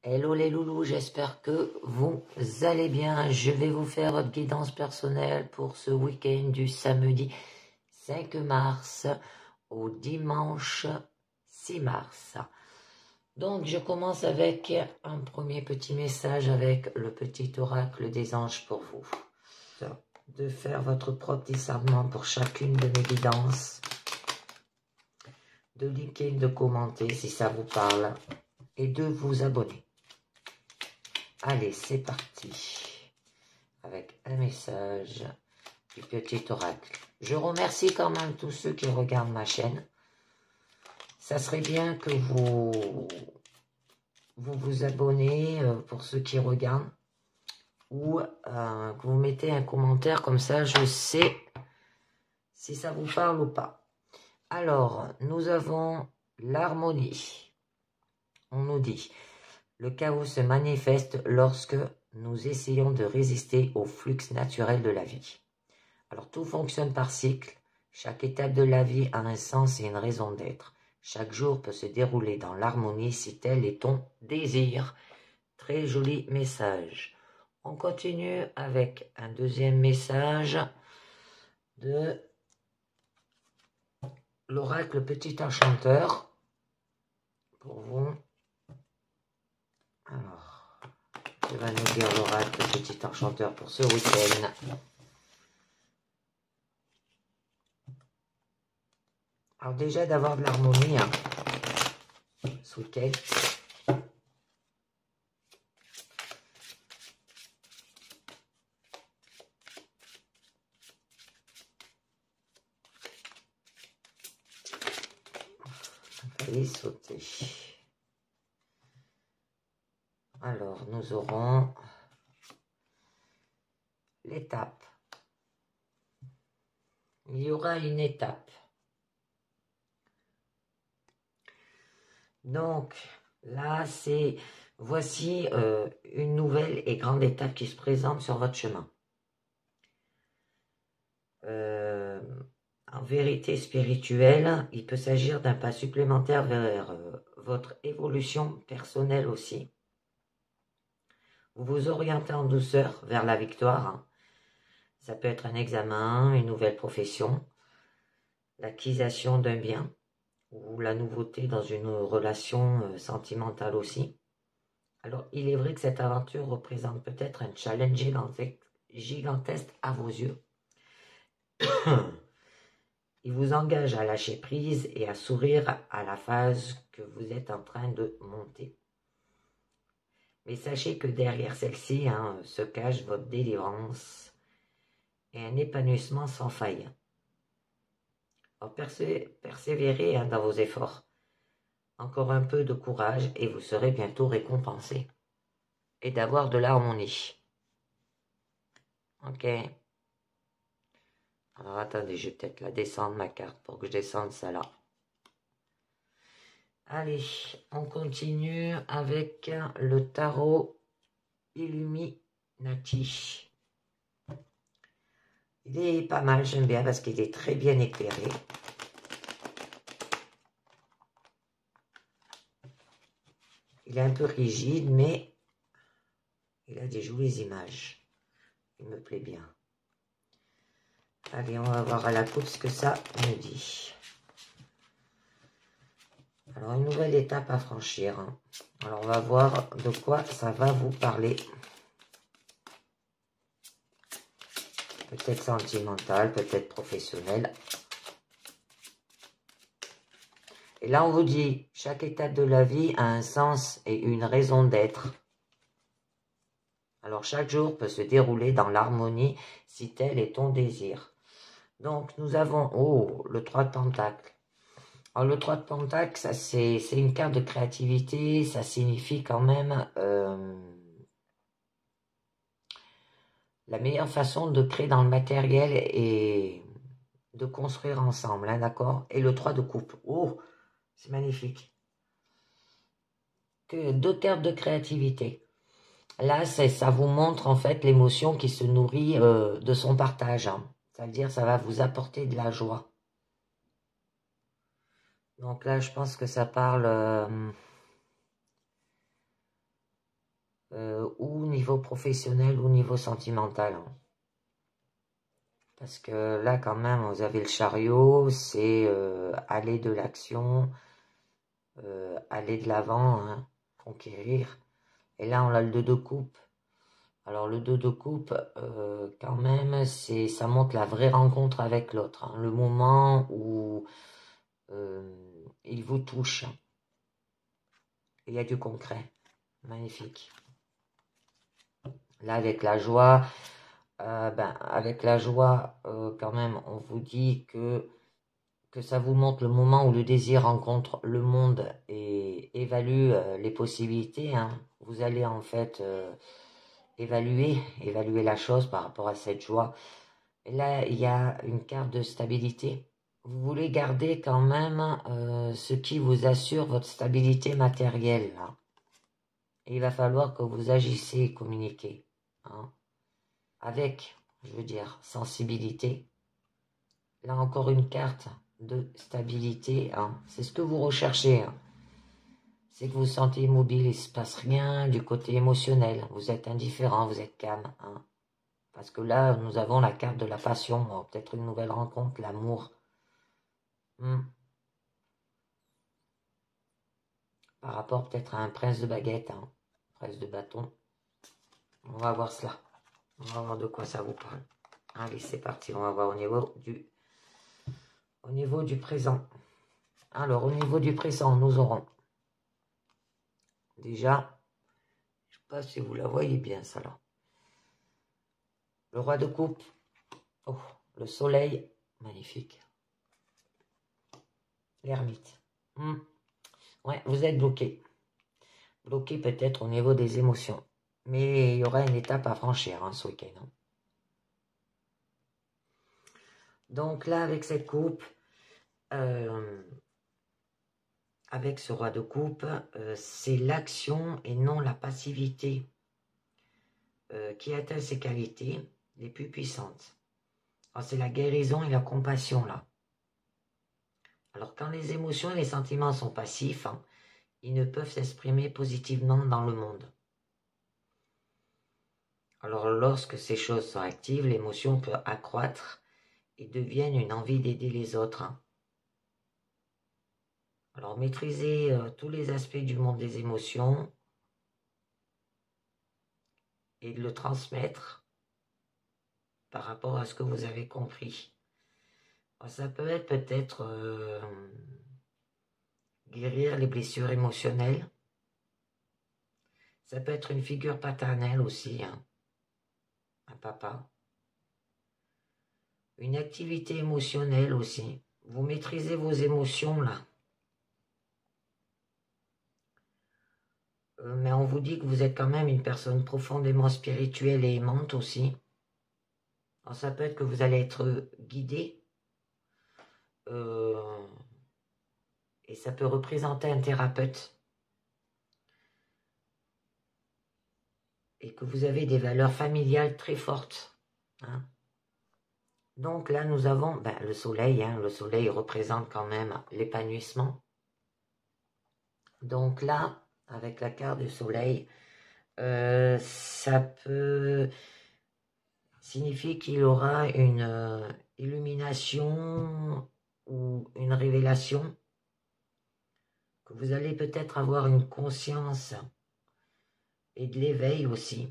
Hello les loulous, j'espère que vous allez bien. Je vais vous faire votre guidance personnelle pour ce week-end du samedi 5 mars au dimanche 6 mars. Donc je commence avec un premier petit message avec le petit oracle des anges pour vous. De faire votre propre discernement pour chacune de mes guidances. De liker, de commenter si ça vous parle et de vous abonner. Allez, c'est parti, avec un message du petit oracle. Je remercie quand même tous ceux qui regardent ma chaîne. Ça serait bien que vous abonnez pour ceux qui regardent ou que vous mettez un commentaire, comme ça je sais si ça vous parle ou pas. Alors, nous avons l'harmonie. On nous dit... Le chaos se manifeste lorsque nous essayons de résister au flux naturel de la vie. Alors tout fonctionne par cycle. Chaque étape de la vie a un sens et une raison d'être. Chaque jour peut se dérouler dans l'harmonie si tel est ton désir. Très joli message. On continue avec un deuxième message de l'oracle Petit Enchanteur pour vous. Alors, je vais nous dire l'oracle Petit Enchanteur pour ce week-end. Alors déjà d'avoir de l'harmonie ce week-end. Allez sauter. Alors nous aurons l'étape. Il y aura une étape. Donc là c'est, voici une nouvelle et grande étape qui se présente sur votre chemin. En vérité spirituelle, il peut s'agir d'un pas supplémentaire vers votre évolution personnelle aussi. Vous vous orientez en douceur vers la victoire. Ça peut être un examen, une nouvelle profession, l'acquisition d'un bien ou la nouveauté dans une relation sentimentale aussi. Alors, il est vrai que cette aventure représente peut-être un challenge gigantesque à vos yeux. Il vous engage à lâcher prise et à sourire à la phase que vous êtes en train de monter. Mais sachez que derrière celle-ci se cache votre délivrance et un épanouissement sans faille. Alors, persévérez dans vos efforts. Encore un peu de courage et vous serez bientôt récompensé. Et d'avoir de l'harmonie. Ok. Alors attendez, je vais peut-être la descendre ma carte pour que je descende ça là. Allez, on continue avec le tarot Illuminati. Il est pas mal, j'aime bien parce qu'il est très bien éclairé. Il est un peu rigide, mais il a des jolies images. Il me plaît bien. Allez, on va voir à la coupe ce que ça me dit. Alors, une nouvelle étape à franchir. Alors, on va voir de quoi ça va vous parler. Peut-être sentimental, peut-être professionnel. Et là, on vous dit, chaque étape de la vie a un sens et une raison d'être. Alors, chaque jour peut se dérouler dans l'harmonie si tel est ton désir. Donc, nous avons, le 3 de Pentacle. Alors, le 3 de Pentacle, ça c'est une carte de créativité, ça signifie quand même la meilleure façon de créer dans le matériel et de construire ensemble, hein, d'accord? Et le 3 de coupe, c'est magnifique. Deux termes de créativité. Là, ça vous montre en fait l'émotion qui se nourrit de son partage. Hein. C'est-à-dire, ça va vous apporter de la joie. Donc là, je pense que ça parle ou niveau professionnel ou niveau sentimental. Hein. Parce que là, quand même, vous avez le chariot, c'est aller de l'action, aller de l'avant, hein, conquérir. Et là, on a le 2 de coupe. Alors, le 2 de coupe, quand même, ça montre la vraie rencontre avec l'autre. Hein, le moment où il vous touche. Il y a du concret. Magnifique. Là, avec la joie, quand même, on vous dit que ça vous montre le moment où le désir rencontre le monde et évalue les possibilités. Hein. Vous allez en fait évaluer la chose par rapport à cette joie. Et là, il y a une carte de stabilité. Vous voulez garder quand même ce qui vous assure votre stabilité matérielle. Là. Et il va falloir que vous agissiez et communiquiez. Hein. Avec, je veux dire, sensibilité. Là encore une carte de stabilité. Hein. C'est ce que vous recherchez. Hein. C'est que vous vous sentez immobile, il ne se passe rien du côté émotionnel. Vous êtes indifférent, vous êtes calme. Hein. Parce que là, nous avons la carte de la passion. Peut-être une nouvelle rencontre, l'amour. Par rapport peut-être à un prince de baguette, hein. Prince de bâton. On va voir cela. On va voir de quoi ça vous parle. Allez, c'est parti. On va voir au niveau du présent. Alors, au niveau du présent, nous aurons déjà, je ne sais pas si vous la voyez bien, ça là. Le roi de coupe. Oh, le soleil. Magnifique. L'ermite. Ouais, vous êtes bloqué. Bloqué peut-être au niveau des émotions. Mais il y aura une étape à franchir hein, ce week-end. Hein. Donc là, avec cette coupe, avec ce roi de coupe, c'est l'action et non la passivité qui atteint ses qualités les plus puissantes. C'est la guérison et la compassion là. Alors quand les émotions et les sentiments sont passifs, hein, ils ne peuvent s'exprimer positivement dans le monde. Alors lorsque ces choses sont actives, l'émotion peut accroître et devienne une envie d'aider les autres. Hein. Alors maîtriser tous les aspects du monde des émotions et de le transmettre par rapport à ce que vous avez compris. Ça peut être peut-être guérir les blessures émotionnelles. Ça peut être une figure paternelle aussi, hein. Un papa. Une activité émotionnelle aussi. Vous maîtrisez vos émotions là. Mais on vous dit que vous êtes quand même une personne profondément spirituelle et aimante aussi. Alors ça peut être que vous allez être guidé. Et ça peut représenter un thérapeute. Et que vous avez des valeurs familiales très fortes. Hein. Donc là, nous avons le soleil. Hein. Le soleil représente quand même l'épanouissement. Donc là, avec la carte du soleil, ça peut signifier qu'il aura une illumination ou une révélation, que vous allez peut-être avoir une conscience et de l'éveil aussi.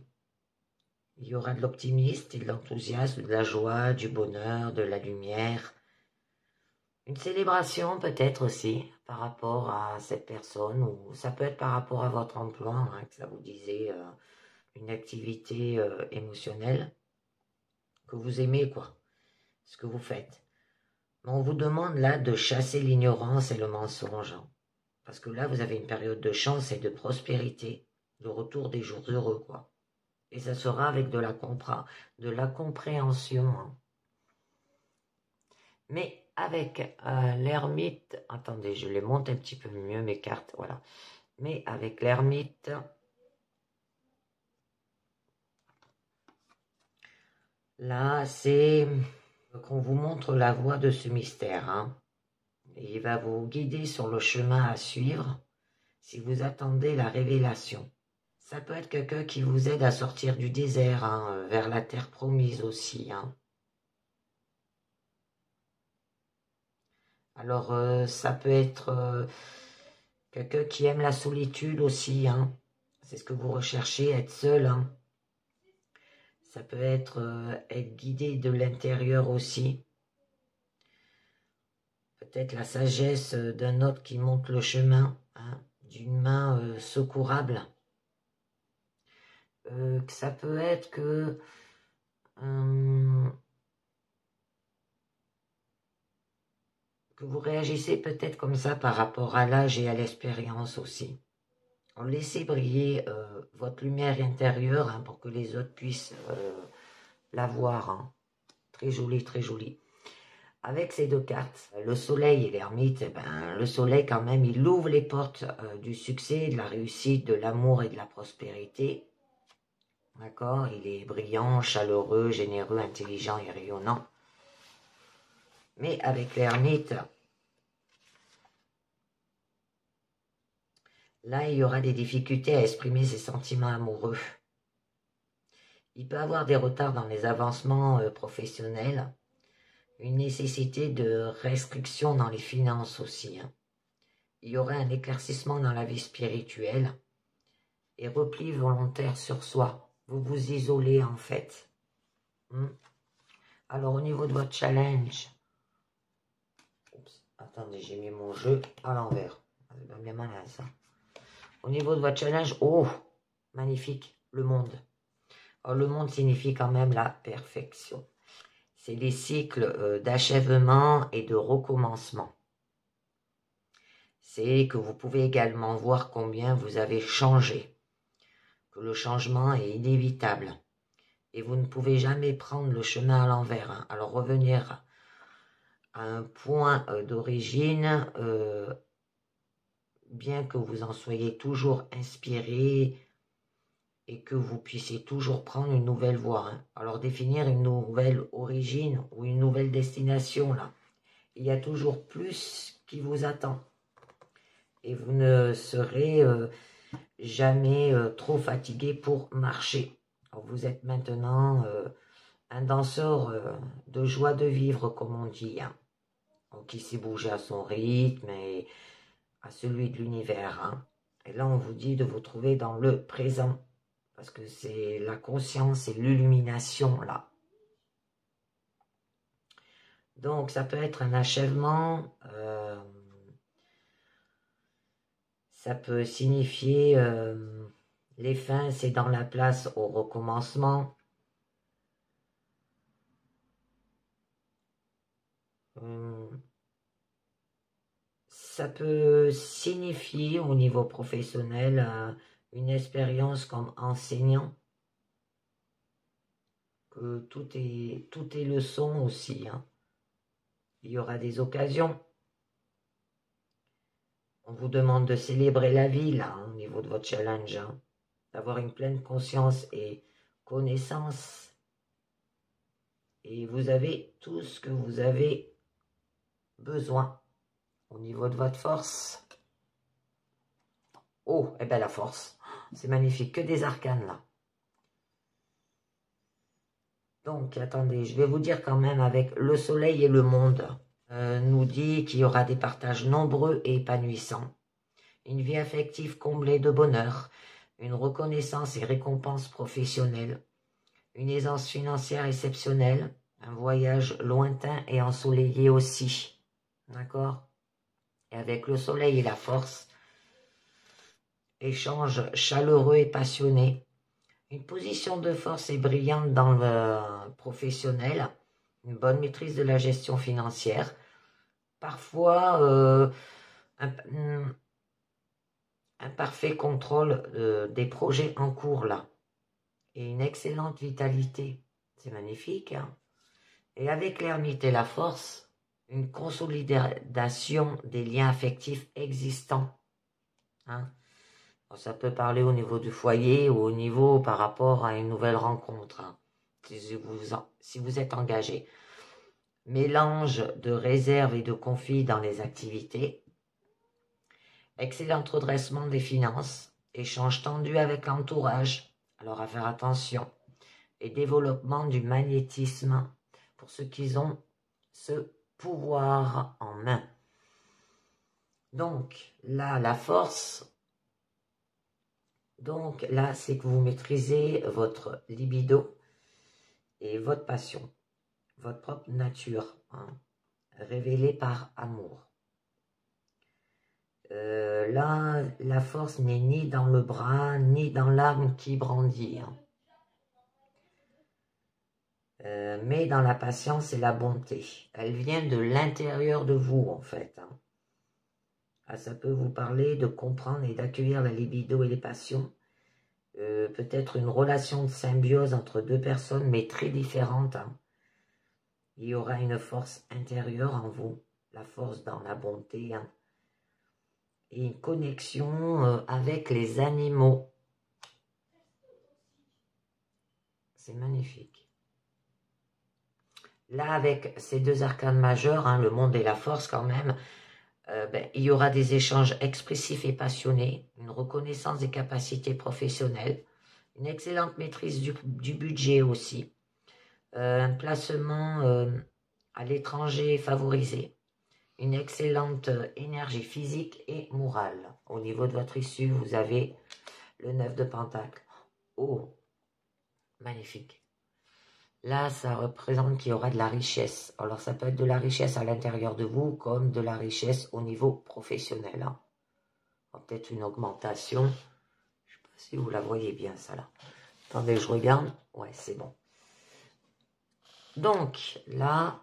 Il y aura de l'optimisme et de l'enthousiasme, de la joie, du bonheur, de la lumière. Une célébration peut-être aussi par rapport à cette personne, ou ça peut être par rapport à votre emploi, hein, que ça vous disait, une activité émotionnelle que vous aimez, quoi, ce que vous faites. Mais on vous demande là de chasser l'ignorance et le mensonge, hein, parce que là, vous avez une période de chance et de prospérité, le retour des jours heureux, quoi. Et ça sera avec de la compréhension. Hein. Mais avec l'ermite, attendez, je les monte un petit peu mieux, mes cartes, voilà. Mais avec l'ermite, là, c'est qu'on vous montre la voie de ce mystère. Hein. Et il va vous guider sur le chemin à suivre si vous attendez la révélation. Ça peut être quelqu'un qui vous aide à sortir du désert, hein, vers la terre promise aussi. Hein. Alors, ça peut être quelqu'un qui aime la solitude aussi. Hein. C'est ce que vous recherchez, être seul. Hein. Ça peut être guidé de l'intérieur aussi. Peut-être la sagesse d'un autre qui montre le chemin, hein, d'une main secourable. Ça peut être que vous réagissez peut-être comme ça par rapport à l'âge et à l'expérience aussi. Laissez briller votre lumière intérieure, hein, pour que les autres puissent la voir. Hein. Très joli, très joli. Avec ces deux cartes, le soleil et l'ermite, eh ben, le soleil quand même, il ouvre les portes du succès, de la réussite, de l'amour et de la prospérité. D'accord? Il est brillant, chaleureux, généreux, intelligent et rayonnant. Mais avec l'ermite, là, il y aura des difficultés à exprimer ses sentiments amoureux. Il peut avoir des retards dans les avancements professionnels, une nécessité de restriction dans les finances aussi. Hein. Il y aura un éclaircissement dans la vie spirituelle et repli volontaire sur soi. Vous vous isolez en fait. Alors au niveau de votre challenge, attendez, j'ai mis mon jeu à l'envers. C'est bien malin ça. Au niveau de votre challenge, oh, magnifique, le monde. Alors, le monde signifie quand même la perfection. C'est les cycles d'achèvement et de recommencement. C'est que vous pouvez également voir combien vous avez changé, que le changement est inévitable. Et vous ne pouvez jamais prendre le chemin à l'envers. Hein. Alors revenir à un point d'origine, bien que vous en soyez toujours inspiré et que vous puissiez toujours prendre une nouvelle voie. Hein. Alors définir une nouvelle origine ou une nouvelle destination, là, il y a toujours plus qui vous attend. Et vous ne serez jamais trop fatigué pour marcher. Alors, vous êtes maintenant un danseur de joie de vivre, comme on dit. Hein. Donc, qui sait bouger à son rythme et à celui de l'univers. Hein. Et là, on vous dit de vous trouver dans le présent. Parce que c'est la conscience et l'illumination, là. Donc, ça peut être un achèvement. Ça peut signifier les fins, c'est dans la place au recommencement. Ça peut signifier au niveau professionnel une expérience comme enseignant. Que tout est leçon aussi. Hein. Il y aura des occasions. On vous demande de célébrer la vie, là, hein, au niveau de votre challenge. Hein. D'avoir une pleine conscience et connaissance. Et vous avez tout ce que vous avez besoin au niveau de votre force. Oh, eh bien la force. C'est magnifique. Que des arcanes, là. Donc, attendez, je vais vous dire quand même avec le soleil et le monde. Nous dit qu'il y aura des partages nombreux et épanouissants. Une vie affective comblée de bonheur. Une reconnaissance et récompense professionnelle. Une aisance financière exceptionnelle. Un voyage lointain et ensoleillé aussi. D'accord? Et avec le soleil et la force. Échange chaleureux et passionné. Une position de force et brillante dans le professionnel, une bonne maîtrise de la gestion financière, parfois un parfait contrôle des projets en cours là, et une excellente vitalité, c'est magnifique. Hein. Et avec l'ermite et la force, une consolidation des liens affectifs existants. Hein. Ça peut parler au niveau du foyer ou au niveau par rapport à une nouvelle rencontre, hein, si vous êtes engagé. Mélange de réserve et de conflit dans les activités. Excellent redressement des finances échange tendu avec l'entourage, alors à faire attention, et développement du magnétisme pour ceux qui ont ce pouvoir en main. Donc là, la force, donc là, c'est que vous maîtrisez votre libido et votre passion, votre propre nature, hein, révélée par amour. Là, la force n'est ni dans le bras, ni dans l'arme qui brandit, hein. Mais dans la patience et la bonté. Elle vient de l'intérieur de vous, en fait, hein. Ah, ça peut vous parler de comprendre et d'accueillir la libido et les passions. Peut-être une relation de symbiose entre deux personnes, mais très différentes, hein. Il y aura une force intérieure en vous, la force dans la bonté, hein. Et une connexion avec les animaux. C'est magnifique. Là, avec ces deux arcanes majeures, hein, le monde et la force quand même, il y aura des échanges expressifs et passionnés, une reconnaissance des capacités professionnelles, une excellente maîtrise du budget aussi, un placement à l'étranger favorisé, une excellente énergie physique et morale. Au niveau de votre issue, vous avez le 9 de Pentacle. Oh, magnifique. Là, ça représente qu'il y aura de la richesse. Alors, ça peut être de la richesse à l'intérieur de vous, comme de la richesse au niveau professionnel, hein. Peut-être une augmentation. Je ne sais pas si vous la voyez bien, ça, là. Attendez, je regarde. Ouais, c'est bon. Donc, là,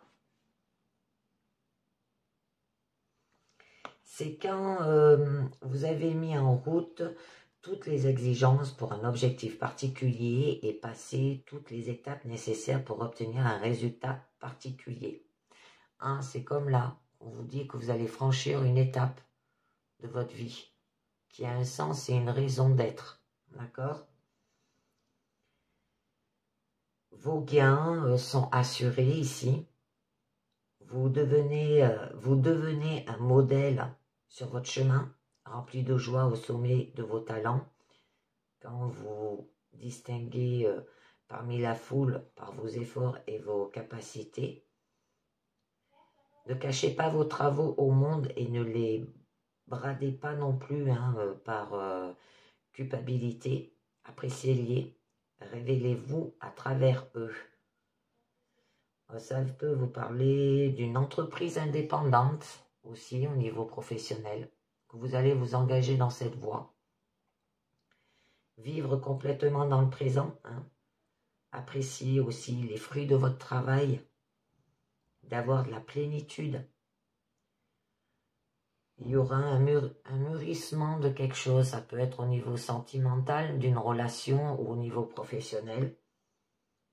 c'est quand vous avez mis en route toutes les exigences pour un objectif particulier et passer toutes les étapes nécessaires pour obtenir un résultat particulier. Hein, c'est comme là, on vous dit que vous allez franchir une étape de votre vie qui a un sens et une raison d'être. D'accord? Vos gains sont assurés ici. Vous devenez un modèle sur votre chemin, rempli de joie au sommet de vos talents. Quand vous distinguez parmi la foule par vos efforts et vos capacités, ne cachez pas vos travaux au monde et ne les bradez pas non plus, hein, par culpabilité. Appréciez-les, révélez-vous à travers eux. Ça peut vous parler d'une entreprise indépendante aussi au niveau professionnel, que vous allez vous engager dans cette voie. Vivre complètement dans le présent, hein. Apprécier aussi les fruits de votre travail, d'avoir de la plénitude. Il y aura un mûrissement de quelque chose, ça peut être au niveau sentimental, d'une relation ou au niveau professionnel.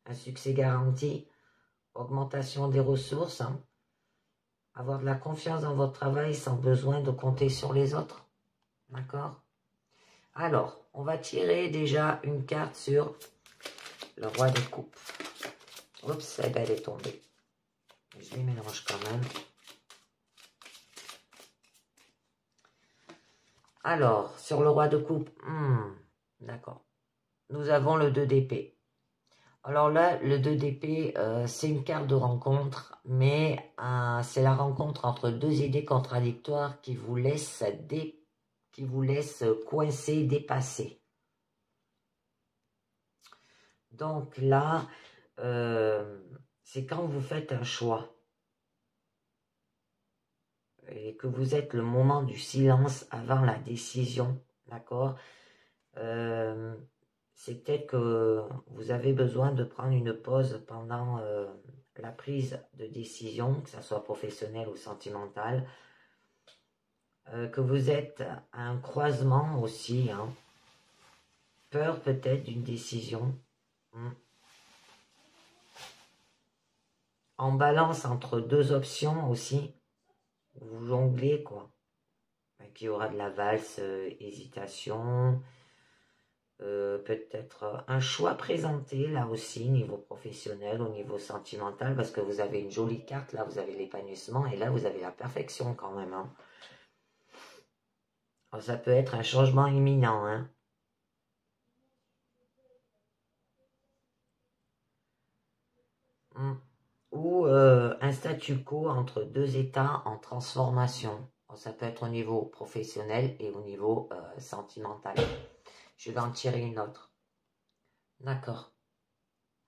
Un succès garanti, augmentation des ressources, hein. Avoir de la confiance dans votre travail sans besoin de compter sur les autres. D'accord? Alors, on va tirer déjà une carte sur le roi de coupe. Oups, elle est tombée. Je les mélange quand même. Alors, sur le roi de coupe, d'accord. Nous avons le 2 d'épée. Alors là, le 2 d'épée, c'est une carte de rencontre, mais c'est la rencontre entre deux idées contradictoires qui vous laissent coincer, dépasser. Donc là, c'est quand vous faites un choix et que vous êtes le moment du silence avant la décision, d'accord? C'est peut-être que vous avez besoin de prendre une pause pendant la prise de décision, que ce soit professionnelle ou sentimentale, que vous êtes à un croisement aussi, hein. Peur peut-être d'une décision, en balance entre deux options aussi, vous jonglez quoi, qu'il y aura de la valse, hésitation, peut-être un choix présenté là aussi, niveau professionnel, au niveau sentimental, parce que vous avez une jolie carte, là vous avez l'épanouissement, et là vous avez la perfection quand même, hein. Alors, ça peut être un changement imminent, hein. ou un statu quo entre deux états en transformation. Bon, ça peut être au niveau professionnel et au niveau sentimental. Je vais en tirer une autre. D'accord.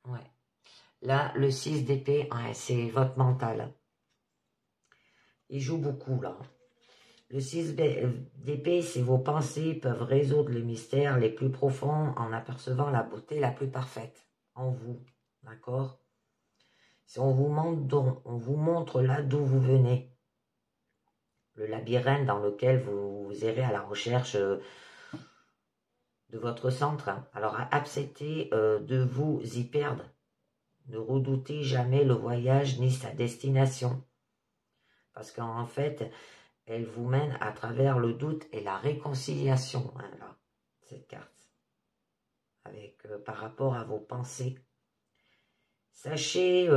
Ouais. Là, le 6 d'épée, ouais, c'est votre mental. Il joue beaucoup, là. Le 6 d'épée, c'est vos pensées peuvent résoudre les mystères les plus profonds en apercevant la beauté la plus parfaite en vous. D'accord? Si on vous montre là d'où vous venez, le labyrinthe dans lequel vous irez à la recherche de votre centre. Alors acceptez de vous y perdre. Ne redoutez jamais le voyage ni sa destination. Parce qu'en fait, elle vous mène à travers le doute et la réconciliation, hein, là, cette carte, avec, par rapport à vos pensées. Sachez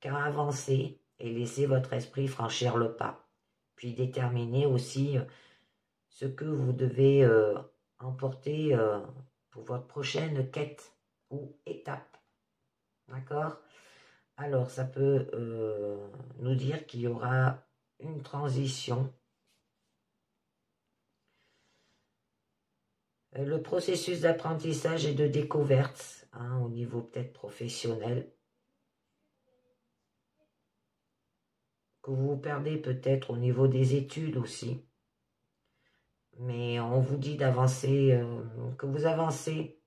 qu'à avancer et laisser votre esprit franchir le pas, puis déterminer aussi ce que vous devez emporter pour votre prochaine quête ou étape. D'accord? Alors, ça peut nous dire qu'il y aura une transition. Le processus d'apprentissage et de découverte, hein, au niveau peut-être professionnel, que vous perdez peut-être au niveau des études aussi. Mais on vous dit d'avancer, que vous avancez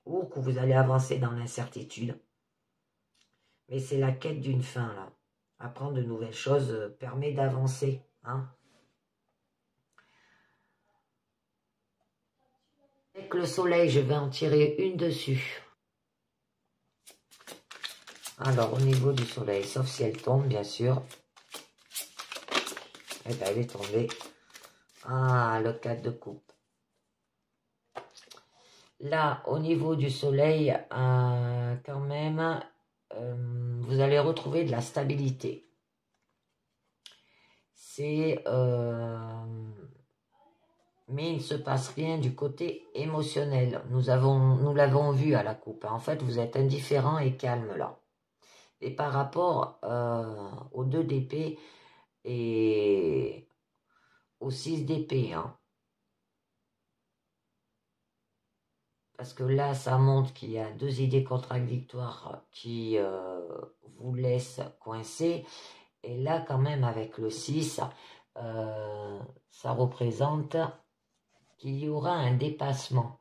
ou que vous allez avancer dans l'incertitude. Mais c'est la quête d'une fin, là. Apprendre de nouvelles choses permet d'avancer, hein. Avec le soleil, je vais en tirer une dessus. Alors, au niveau du soleil, sauf si elle tombe, bien sûr. Eh bien, elle est tombée. Ah, le 4 de coupe. Là, au niveau du soleil, quand même, vous allez retrouver de la stabilité. C'est... mais il ne se passe rien du côté émotionnel. Nous l'avons vu à la coupe. En fait, vous êtes indifférent et calme là. Et par rapport aux 2 d'épée et au 6 d'épée, hein. Parce que là, ça montre qu'il y a 2 idées contradictoires qui vous laissent coincer. Et là, quand même, avec le 6, ça représente qu'il y aura un dépassement.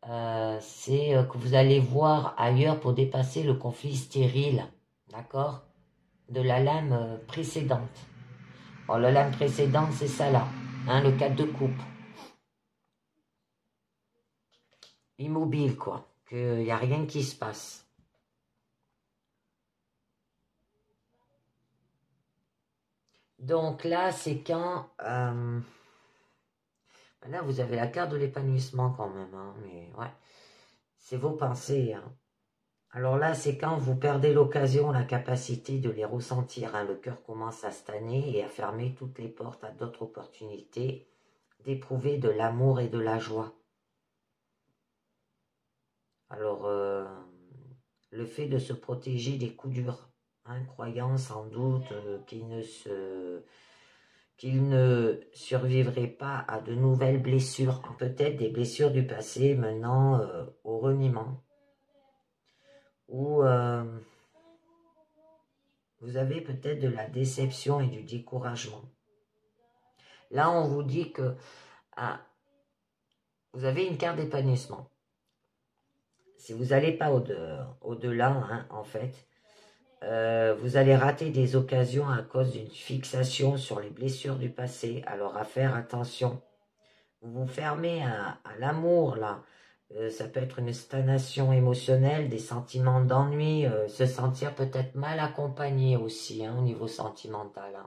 C'est que vous allez voir ailleurs pour dépasser le conflit stérile, d'accord, de la lame précédente. Bon, la lame précédente, c'est ça là, hein, le 4 de coupe. Immobile, quoi, qu'il n'y a rien qui se passe. Donc là, c'est quand... là, vous avez la carte de l'épanouissement quand même, hein, mais ouais, c'est vos pensées, hein. Alors là, c'est quand vous perdez l'occasion, la capacité de les ressentir, hein. Le cœur commence à stagner et à fermer toutes les portes à d'autres opportunités d'éprouver de l'amour et de la joie. Alors, le fait de se protéger des coups durs, hein, croyant sans doute qu'il ne survivrait pas à de nouvelles blessures, peut-être des blessures du passé menant au reniement. Ou vous avez peut-être de la déception et du découragement. Là, on vous dit que vous avez une carte d'épanouissement. Si vous n'allez pas au-delà, hein, en fait, vous allez rater des occasions à cause d'une fixation sur les blessures du passé. Alors, à faire attention. Vous vous fermez à l'amour, là. Ça peut être une stagnation émotionnelle, des sentiments d'ennui, se sentir peut-être mal accompagné aussi, hein, au niveau sentimental,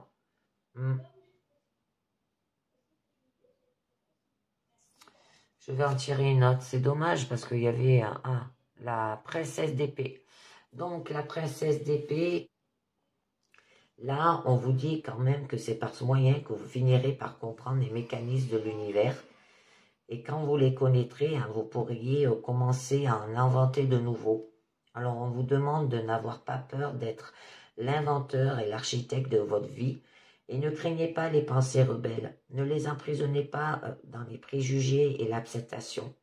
hein. Je vais en tirer une autre. C'est dommage parce qu'il y avait la princesse d'épée. Donc, la princesse d'épée, là, on vous dit quand même que c'est par ce moyen que vous finirez par comprendre les mécanismes de l'univers. Et quand vous les connaîtrez, hein, vous pourriez commencer à en inventer de nouveaux. Alors, on vous demande de n'avoir pas peur d'être l'inventeur et l'architecte de votre vie. Et ne craignez pas les pensées rebelles. Ne les emprisonnez pas dans les préjugés et l'acceptation.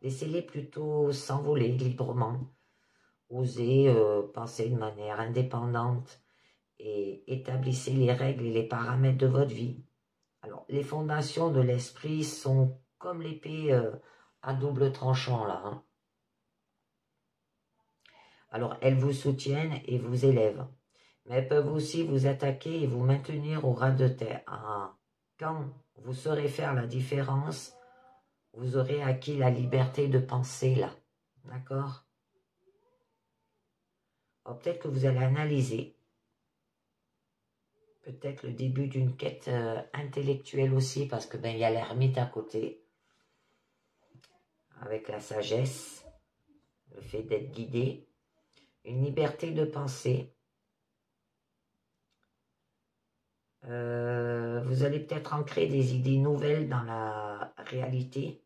Laissez-les plutôt s'envoler librement. Osez penser de manière indépendante et établissez les règles et les paramètres de votre vie. Alors, les fondations de l'esprit sont comme l'épée à double tranchant là. Hein. Alors, elles vous soutiennent et vous élèvent. Mais elles peuvent aussi vous attaquer et vous maintenir au ras de terre. Ah. Quand vous saurez faire la différence, vous aurez acquis la liberté de penser là. D'accord? Peut-être que vous allez analyser. Peut-être le début d'une quête intellectuelle aussi, parce que il y a l'ermite à côté. Avec la sagesse, le fait d'être guidé, une liberté de penser. Vous allez peut-être ancrer des idées nouvelles dans la réalité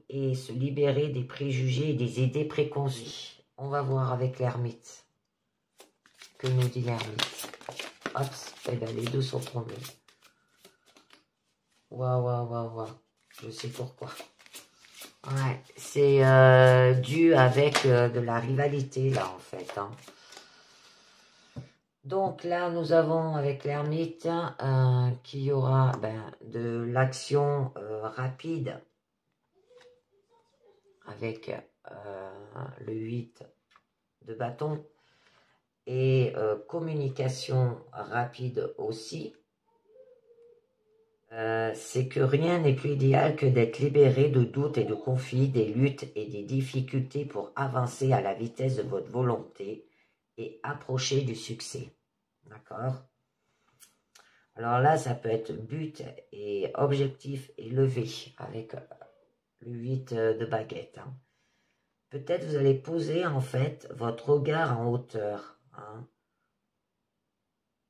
et se libérer des préjugés et des idées préconçues. On va voir avec l'ermite. Que nous dit l'ermite? Hop, les deux sont tombés. Waouh. Je sais pourquoi. Ouais, c'est dû avec de la rivalité, là, en fait. Hein. Donc là, nous avons avec l'ermite qu'il y aura de l'action rapide avec le 8 de bâton et communication rapide aussi. C'est que rien n'est plus idéal que d'être libéré de doutes et de conflits, des luttes et des difficultés pour avancer à la vitesse de votre volonté et approcher du succès. D'accord? Alors là, ça peut être but et objectif élevé avec le 8 de baguette. Hein. Peut-être vous allez poser en fait votre regard en hauteur. Hein.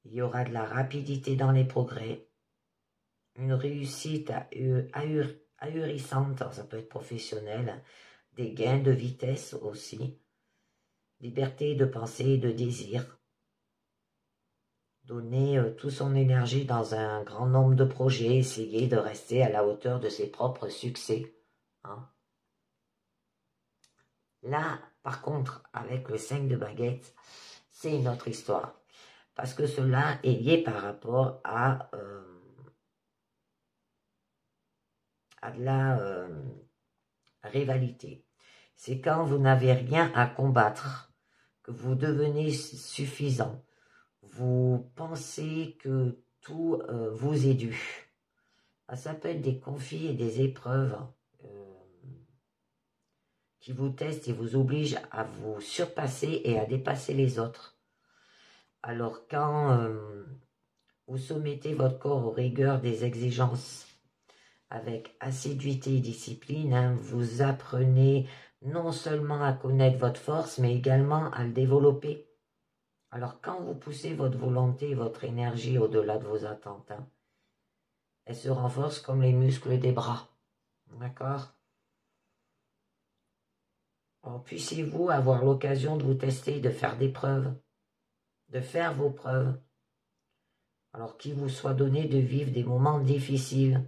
Il y aura de la rapidité dans les progrès. Une réussite ahurissante, ça peut être professionnel, des gains de vitesse aussi, liberté de pensée et de désir, donner toute son énergie dans un grand nombre de projets, essayer de rester à la hauteur de ses propres succès. Hein. Là, par contre, avec le 5 de baguette, c'est une autre histoire, parce que cela est lié par rapport à de la rivalité. C'est quand vous n'avez rien à combattre que vous devenez suffisant. Vous pensez que tout vous est dû. Ça peut être des conflits et des épreuves qui vous testent et vous obligent à vous surpasser et à dépasser les autres. Alors quand vous soumettez votre corps aux rigueurs des exigences avec assiduité et discipline, hein, vous apprenez non seulement à connaître votre force, mais également à le développer. Alors, quand vous poussez votre volonté et votre énergie au-delà de vos attentes, hein, elle se renforce comme les muscles des bras. D'accord? Alors, puissiez-vous avoir l'occasion de vous tester, de faire des preuves, de faire vos preuves. Alors, qu'il vous soit donné de vivre des moments difficiles.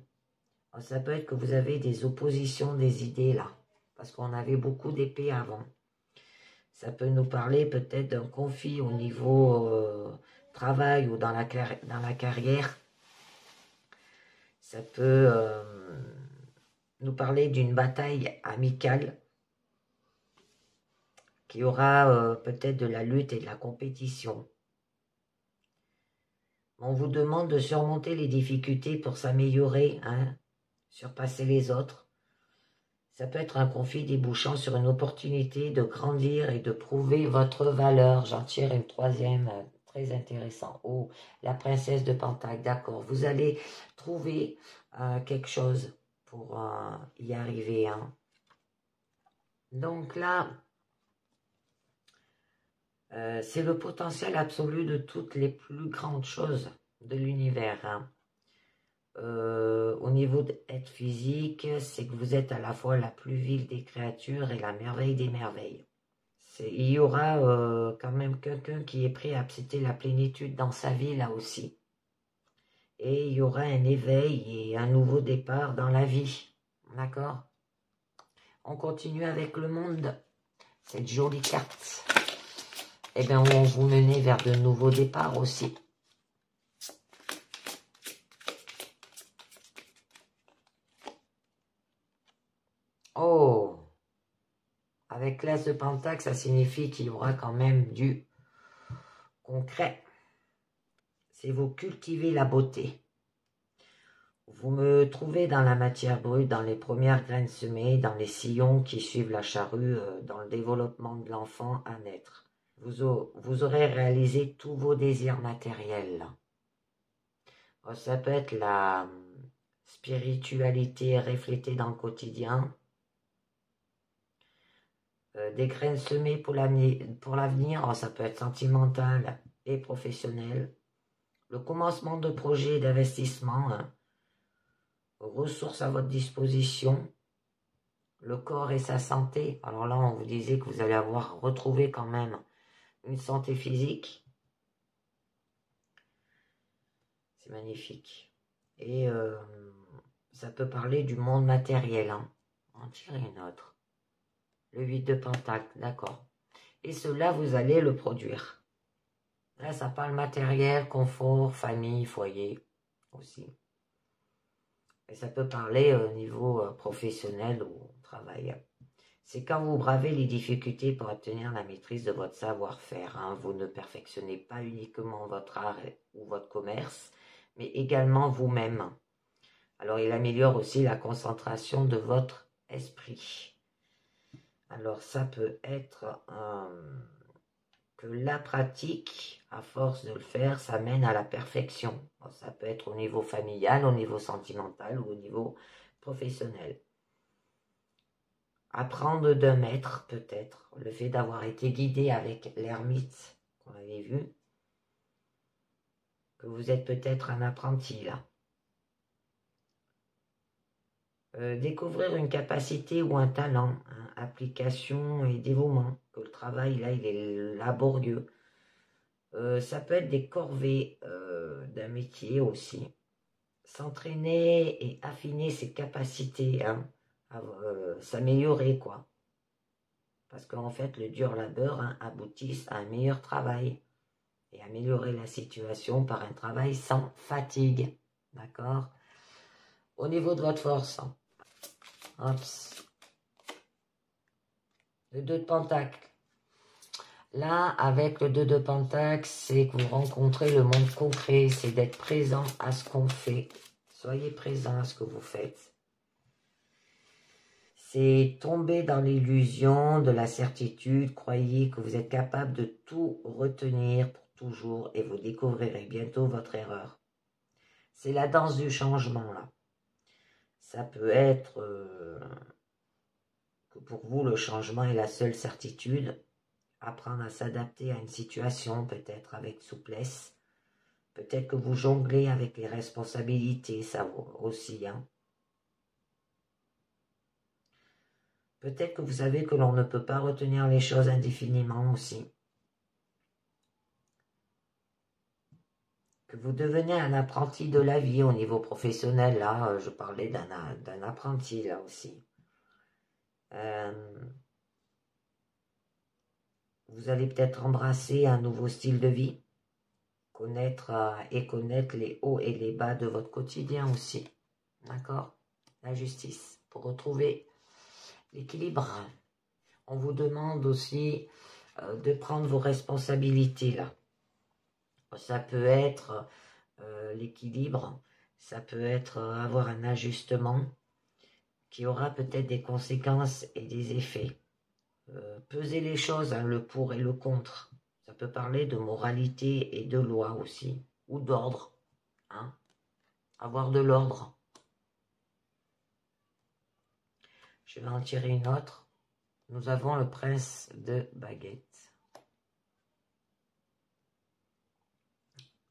Alors, ça peut être que vous avez des oppositions des idées là, parce qu'on avait beaucoup d'épées avant. Ça peut nous parler peut-être d'un conflit au niveau travail ou dans la carrière. Ça peut nous parler d'une bataille amicale qui aura peut-être de la lutte et de la compétition. On vous demande de surmonter les difficultés pour s'améliorer, hein, surpasser les autres. Ça peut être un conflit débouchant sur une opportunité de grandir et de prouver votre valeur. J'en tire une troisième très intéressant. Oh, la princesse de Pentacle, d'accord. Vous allez trouver quelque chose pour y arriver. Hein. Donc là, c'est le potentiel absolu de toutes les plus grandes choses de l'univers. Hein. Au niveau d'être physique, c'est que vous êtes à la fois la plus vive des créatures et la merveille des merveilles. Il y aura quand même quelqu'un qui est prêt à accepter la plénitude dans sa vie là aussi. Et il y aura un éveil et un nouveau départ dans la vie. D'accord? On continue avec le monde. Cette jolie carte. Eh bien, on vous menait vers de nouveaux départs aussi. Oh! Avec l'As de Pentacle, ça signifie qu'il y aura quand même du concret. C'est vous cultiver la beauté. Vous me trouvez dans la matière brute, dans les premières graines semées, dans les sillons qui suivent la charrue, dans le développement de l'enfant à naître. Vous aurez réalisé tous vos désirs matériels. Ça peut être la spiritualité reflétée dans le quotidien, des graines semées pour l'avenir, ça peut être sentimental et professionnel. Le commencement de projets d'investissement, ressources à votre disposition, le corps et sa santé. Alors là, on vous disait que vous allez avoir retrouvé quand même une santé physique. C'est magnifique. Et ça peut parler du monde matériel. Hein. On tire une autre. Le 8 de Pentacle, d'accord. Et cela, vous allez le produire. Là, ça parle matériel, confort, famille, foyer aussi. Et ça peut parler au niveau professionnel ou au travail. C'est quand vous bravez les difficultés pour obtenir la maîtrise de votre savoir-faire. Hein. Vous ne perfectionnez pas uniquement votre art ou votre commerce, mais également vous-même. Alors, il améliore aussi la concentration de votre esprit. Alors, ça peut être que la pratique, à force de le faire, ça mène à la perfection. Ça peut être au niveau familial, au niveau sentimental ou au niveau professionnel. Apprendre d'un maître, peut-être. Le fait d'avoir été guidé avec l'ermite qu'on avait vu. Que vous êtes peut-être un apprenti, là. Découvrir une capacité ou un talent, hein, application et dévouement, que le travail là il est laborieux. Ça peut être des corvées d'un métier aussi. S'entraîner et affiner ses capacités, hein, s'améliorer quoi. Parce qu'en fait le dur labeur aboutit à un meilleur travail et améliorer la situation par un travail sans fatigue. D'accord? Au niveau de votre force, hein. Hops. Le 2 de Pentacle. Là, avec le 2 de Pentacle, c'est que vous rencontrez le monde concret, c'est d'être présent à ce qu'on fait. Soyez présent à ce que vous faites. C'est tomber dans l'illusion de la certitude. Croyez que vous êtes capable de tout retenir pour toujours et vous découvrirez bientôt votre erreur. C'est la danse du changement, là. Ça peut être que pour vous, le changement est la seule certitude. Apprendre à s'adapter à une situation, peut-être avec souplesse. Peut-être que vous jonglez avec les responsabilités, ça aussi. Hein. Peut-être que vous savez que l'on ne peut pas retenir les choses indéfiniment aussi. Que vous devenez un apprenti de la vie au niveau professionnel. Là, je parlais d'un apprenti, là aussi. Vous allez peut-être embrasser un nouveau style de vie. Connaître les hauts et les bas de votre quotidien aussi. D'accord? La justice. Pour retrouver l'équilibre. On vous demande aussi de prendre vos responsabilités là. Ça peut être l'équilibre, ça peut être avoir un ajustement qui aura peut-être des conséquences et des effets. Peser les choses, hein, le pour et le contre. Ça peut parler de moralité et de loi aussi, ou d'ordre. Hein. Avoir de l'ordre. Je vais en tirer une autre. Nous avons le prince de baguette.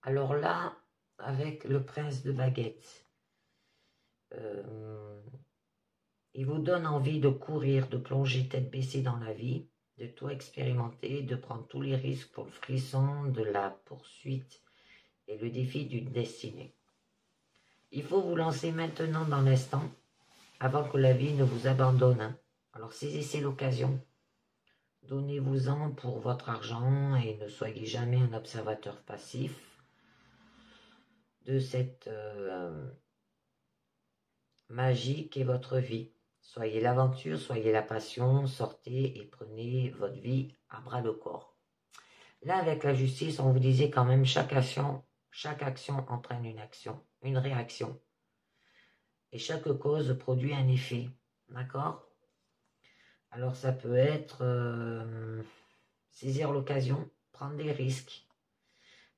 Alors là, avec le prince de baguette, il vous donne envie de courir, de plonger tête baissée dans la vie, de tout expérimenter, de prendre tous les risques pour le frisson de la poursuite et le défi d'une destinée. Il faut vous lancer maintenant dans l'instant, avant que la vie ne vous abandonne. Alors saisissez l'occasion. Donnez-vous-en pour votre argent et ne soyez jamais un observateur passif de cette magie qu'est votre vie. Soyez l'aventure, soyez la passion, sortez et prenez votre vie à bras le corps. Là, avec la justice, on vous disait quand même chaque action entraîne une action, une réaction. Et chaque cause produit un effet. D'accord? Alors ça peut être saisir l'occasion, prendre des risques.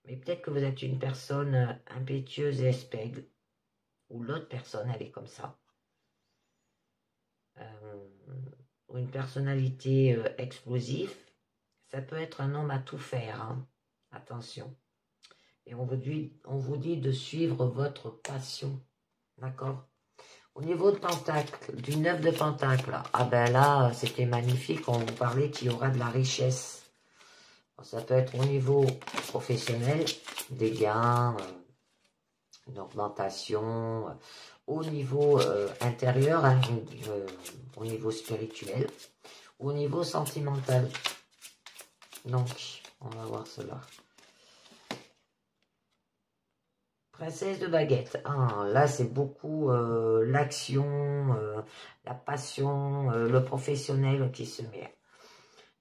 Mais peut-être que vous êtes une personne impétueuse et espègle, ou l'autre personne, elle est comme ça. Ou une personnalité explosive. Ça peut être un homme à tout faire. Hein. Attention. Et on vous dit de suivre votre passion. D'accord? Au niveau de Pentacle, du 9 de Pentacle, ah ben là, c'était magnifique, on vous parlait qu'il y aura de la richesse. Alors, ça peut être au niveau professionnel, des gains, une augmentation, au niveau intérieur, hein, au niveau spirituel, au niveau sentimental. Donc, on va voir cela. Princesse de baguette. Ah, là, c'est beaucoup l'action, la passion, le professionnel qui se met.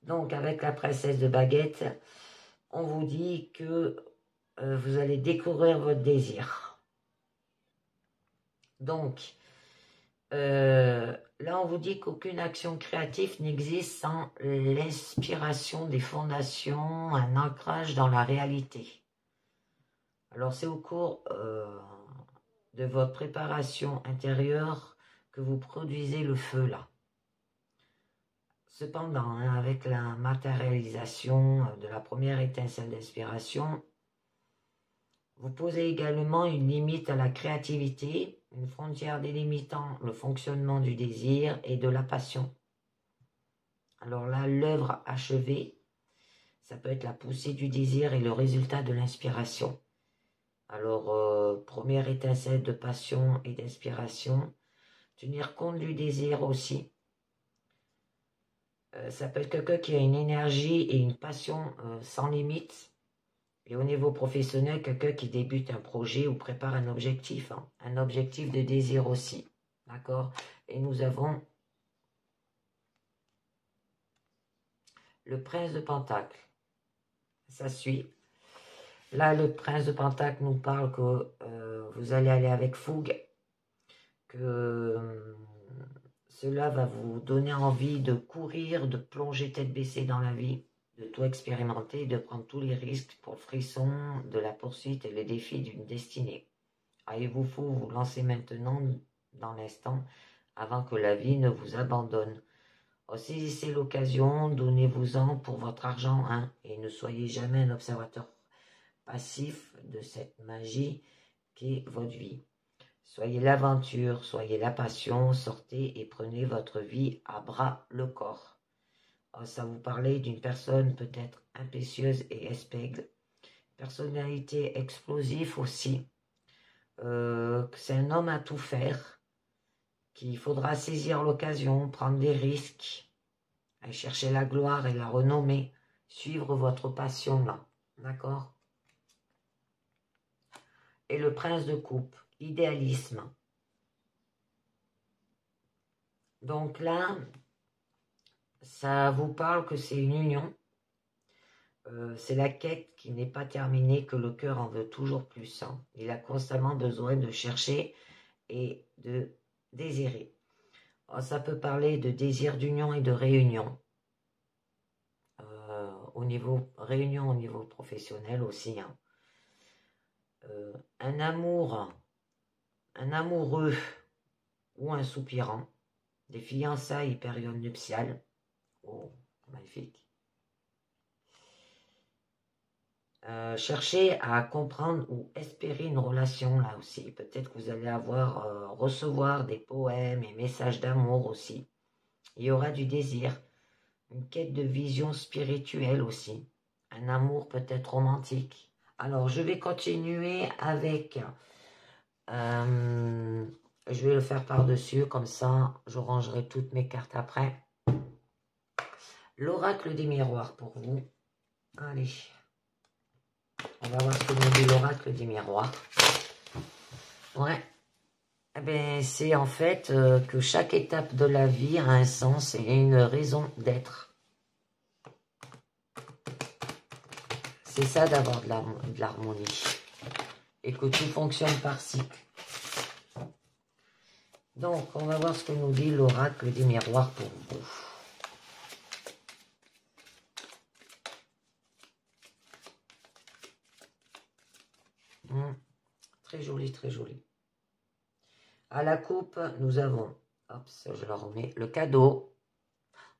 Donc, avec la princesse de baguette, on vous dit que vous allez découvrir votre désir. Donc, là, on vous dit qu'aucune action créative n'existe sans l'inspiration des fondations, un ancrage dans la réalité. Alors, c'est au cours de votre préparation intérieure que vous produisez le feu, là. Cependant, hein, avec la matérialisation de la première étincelle d'inspiration, vous posez également une limite à la créativité, une frontière délimitant le fonctionnement du désir et de la passion. Alors là, l'œuvre achevée, ça peut être la poussée du désir et le résultat de l'inspiration. Alors, première étincelle de passion et d'inspiration, tenir compte du désir aussi. Ça peut être quelqu'un qui a une énergie et une passion sans limite. Et au niveau professionnel, quelqu'un qui débute un projet ou prépare un objectif. Hein, un objectif de désir aussi. D'accord? Et nous avons le prince de Pentacle. Ça suit. Là, le prince de Pentacle nous parle que vous allez aller avec fougue, que cela va vous donner envie de courir, de plonger tête baissée dans la vie, de tout expérimenter, de prendre tous les risques pour le frisson de la poursuite et le défi d'une destinée. Ah, il vous faut vous lancer maintenant dans l'instant avant que la vie ne vous abandonne. Oh, saisissez l'occasion, donnez-vous-en pour votre argent, hein, et ne soyez jamais un observateur passif de cette magie qu'est votre vie. Soyez l'aventure, soyez la passion, sortez et prenez votre vie à bras le corps. Oh, ça vous parlait d'une personne peut-être impétueuse et espègle, personnalité explosive aussi. C'est un homme à tout faire, qu'il faudra saisir l'occasion, prendre des risques, aller chercher la gloire et la renommée, suivre votre passion là, d'accord? Et le prince de coupe, idéalisme. Donc là, ça vous parle que c'est une union. C'est la quête qui n'est pas terminée, que le cœur en veut toujours plus. Hein. Il a constamment besoin de chercher et de désirer. Alors, ça peut parler de désir d'union et de réunion. Au niveau réunion, au niveau professionnel aussi. Hein. Un amoureux ou un soupirant, des fiançailles et périodes nuptiales. Oh, magnifique. Cherchez à comprendre ou espérer une relation là aussi. Peut-être que vous allez recevoir des poèmes et messages d'amour aussi. Il y aura du désir. Une quête de vision spirituelle aussi. Un amour peut-être romantique. Alors, je vais continuer avec... je vais le faire par-dessus, comme ça, je rangerai toutes mes cartes après. L'oracle des miroirs pour vous. Allez. On va voir ce que nous dit l'oracle des miroirs. Ouais. Eh bien, c'est en fait que chaque étape de la vie a un sens et une raison d'être. C'est ça d'avoir de l'harmonie. Et que tout fonctionne par cycle. Donc, on va voir ce que nous dit l'oracle des miroirs pour vous. Très joli, très joli. À la coupe, nous avons, hop, ça je la remets, le cadeau.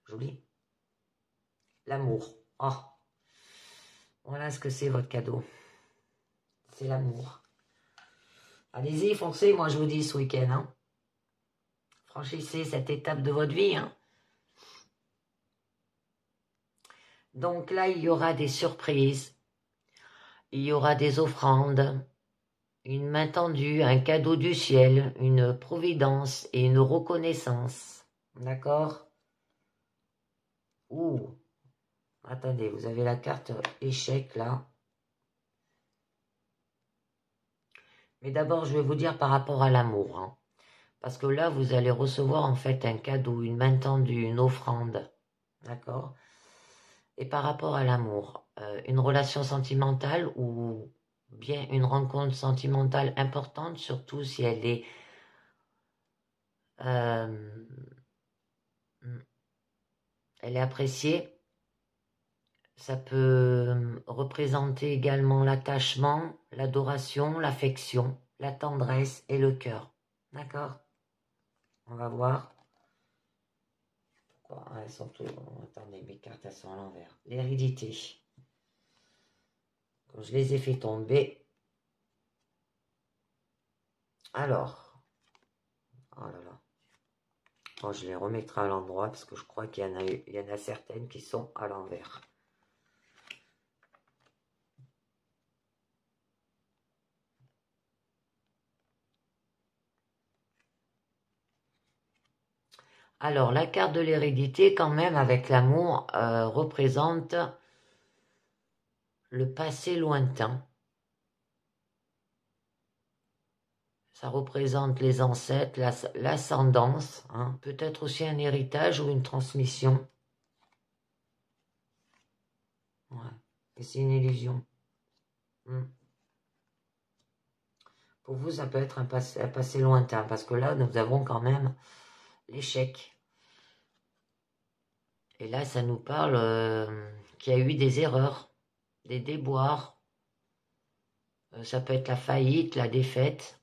Joli. L'amour. Oh. Voilà ce que c'est votre cadeau. C'est l'amour. Allez-y, foncez, moi je vous dis ce week-end. Hein. Franchissez cette étape de votre vie. Hein. Donc là, il y aura des surprises. Il y aura des offrandes. Une main tendue, un cadeau du ciel, une providence et une reconnaissance. D'accord? Ouh. Attendez, vous avez la carte échec là. Mais d'abord, je vais vous dire par rapport à l'amour. Hein. Parce que là, vous allez recevoir en fait un cadeau, une main tendue, une offrande. D'accord? Et par rapport à l'amour, une relation sentimentale ou bien une rencontre sentimentale importante, surtout si elle est... elle est appréciée. Ça peut représenter également l'attachement, l'adoration, l'affection, la tendresse et le cœur. D'accord? On va voir. Pourquoi elles sont toutes... Attendez, mes cartes, elles sont à l'envers. L'hérédité. Quand je les ai fait tomber. Alors. Oh là là. Bon, je les remettrai à l'endroit parce que je crois qu'il y en a certaines qui sont à l'envers. Alors, la carte de l'hérédité, quand même, avec l'amour, représente le passé lointain. Ça représente les ancêtres, l'ascendance, hein, peut-être aussi un héritage ou une transmission. Ouais. Et c'est une illusion. Pour vous, ça peut être un passé lointain, parce que là, nous avons quand même l'échec. Et là, ça nous parle qu'il y a eu des erreurs, des déboires. Ça peut être la faillite, la défaite,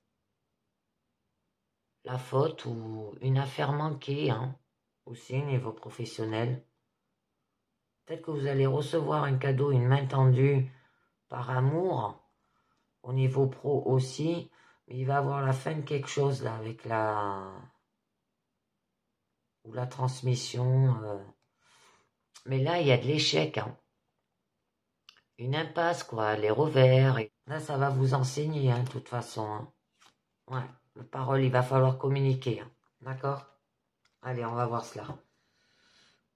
la faute ou une affaire manquée, hein, aussi au niveau professionnel. Peut-être que vous allez recevoir un cadeau, une main tendue par amour, au niveau pro aussi, mais il va avoir la fin de quelque chose là, avec la... ou la transmission. Mais là, il y a de l'échec, hein. Une impasse, quoi, les revers. Et... Là, ça va vous enseigner, hein, de toute façon. Hein. Ouais, la parole, il va falloir communiquer. Hein. D'accord? Allez, on va voir cela.